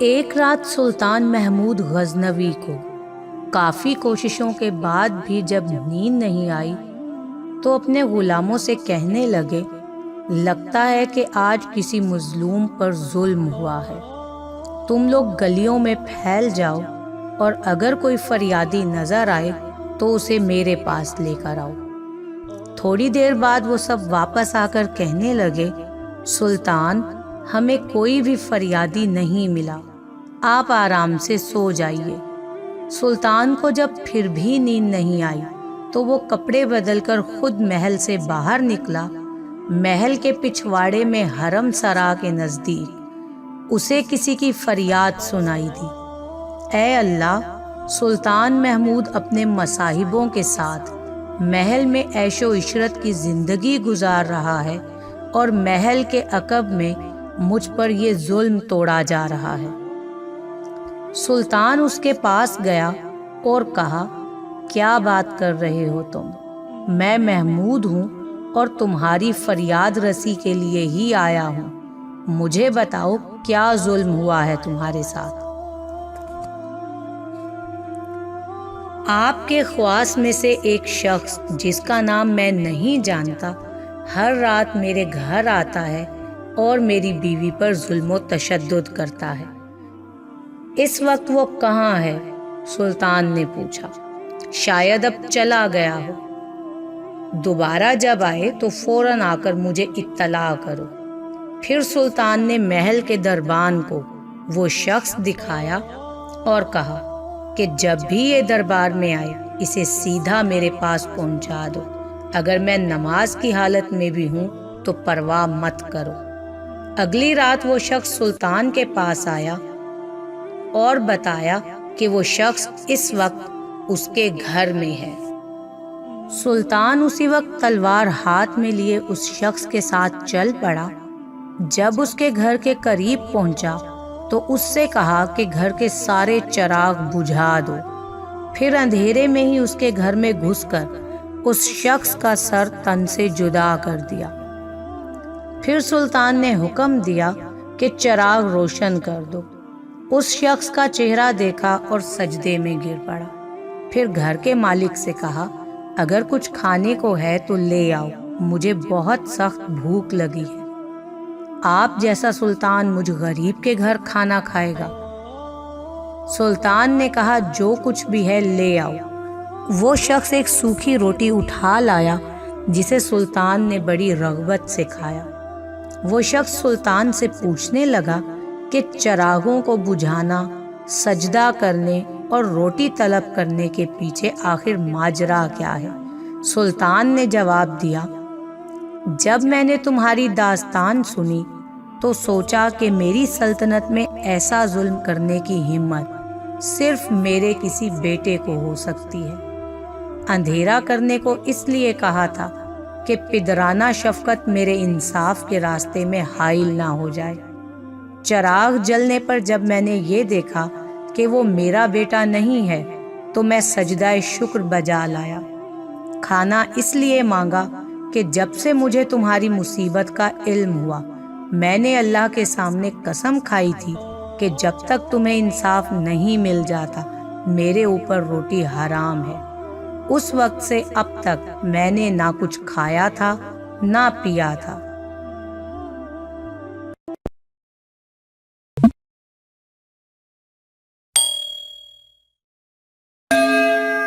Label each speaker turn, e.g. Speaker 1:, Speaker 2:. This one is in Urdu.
Speaker 1: ایک رات سلطان محمود غزنوی کو کافی کوششوں کے بعد بھی جب نیند نہیں آئی تو اپنے غلاموں سے کہنے لگے، لگتا ہے کہ آج کسی مظلوم پر ظلم ہوا ہے۔ تم لوگ گلیوں میں پھیل جاؤ اور اگر کوئی فریادی نظر آئے تو اسے میرے پاس لے کر آؤ۔ تھوڑی دیر بعد وہ سب واپس آ کر کہنے لگے، سلطان، ہمیں کوئی بھی فریادی نہیں ملا، آپ آرام سے سو جائیے۔ سلطان کو جب پھر بھی نیند نہیں آئی تو وہ کپڑے بدل کر خود محل سے باہر نکلا۔ محل کے پچھواڑے میں حرم سرا کے نزدیک اسے کسی کی فریاد سنائی دی، اے اللہ، سلطان محمود اپنے مصاحبوں کے ساتھ محل میں عیش و عشرت کی زندگی گزار رہا ہے اور محل کے عقب میں مجھ پر یہ ظلم توڑا جا رہا ہے۔ سلطان اس کے پاس گیا اور کہا، کیا بات کر رہے ہو تم؟ میں محمود ہوں اور تمہاری فریاد رسی کے لیے ہی آیا ہوں۔ مجھے بتاؤ کیا ظلم ہوا ہے تمہارے ساتھ؟ آپ کے خواص میں سے ایک شخص جس کا نام میں نہیں جانتا ہر رات میرے گھر آتا ہے اور میری بیوی پر ظلم و تشدد کرتا ہے۔ اس وقت وہ کہاں ہے؟ سلطان نے پوچھا۔ شاید اب چلا گیا ہو۔ دوبارہ جب آئے تو فوراً آ کر مجھے اطلاع کرو۔ پھر سلطان نے محل کے دربان کو وہ شخص دکھایا اور کہا کہ جب بھی یہ دربار میں آئے اسے سیدھا میرے پاس پہنچا دو۔ اگر میں نماز کی حالت میں بھی ہوں تو پرواہ مت کرو۔ اگلی رات وہ شخص سلطان کے پاس آیا اور بتایا کہ وہ شخص اس وقت اس کے گھر میں ہے۔ سلطان اسی وقت تلوار ہاتھ میں لیے اس شخص کے ساتھ چل پڑا۔ جب اس کے گھر کے قریب پہنچا تو اس سے کہا کہ گھر کے سارے چراغ بجھا دو۔ پھر اندھیرے میں ہی اس کے گھر میں گھس کر اس شخص کا سر تن سے جدا کر دیا۔ پھر سلطان نے حکم دیا کہ چراغ روشن کر دو۔ اس شخص کا چہرہ دیکھا اور سجدے میں گر پڑا۔ پھر گھر کے مالک سے کہا، اگر کچھ کھانے کو ہے تو لے آؤ، مجھے بہت سخت بھوک لگی ہے۔ آپ جیسا سلطان مجھ غریب کے گھر کھانا کھائے گا؟ سلطان نے کہا، جو کچھ بھی ہے لے آؤ۔ وہ شخص ایک سوکھی روٹی اٹھا لایا جسے سلطان نے بڑی رغبت سے کھایا۔ وہ شخص سلطان سے پوچھنے لگا کہ چراغوں کو بجھانا، سجدہ کرنے اور روٹی طلب کرنے کے پیچھے آخر ماجرا کیا ہے؟ سلطان نے جواب دیا، جب میں نے تمہاری داستان سنی تو سوچا کہ میری سلطنت میں ایسا ظلم کرنے کی ہمت صرف میرے کسی بیٹے کو ہو سکتی ہے۔ اندھیرا کرنے کو اس لیے کہا تھا کہ پدرانہ شفقت میرے انصاف کے راستے میں حائل نہ ہو جائے۔ چراغ جلنے پر جب میں نے یہ دیکھا کہ وہ میرا بیٹا نہیں ہے تو میں سجدہ شکر بجا لایا۔ کھانا اس لیے مانگا کہ جب سے مجھے تمہاری مصیبت کا علم ہوا میں نے اللہ کے سامنے قسم کھائی تھی کہ جب تک تمہیں انصاف نہیں مل جاتا میرے اوپر روٹی حرام ہے۔ اس وقت سے اب تک میں نے نہ کچھ کھایا تھا نہ پیا تھا۔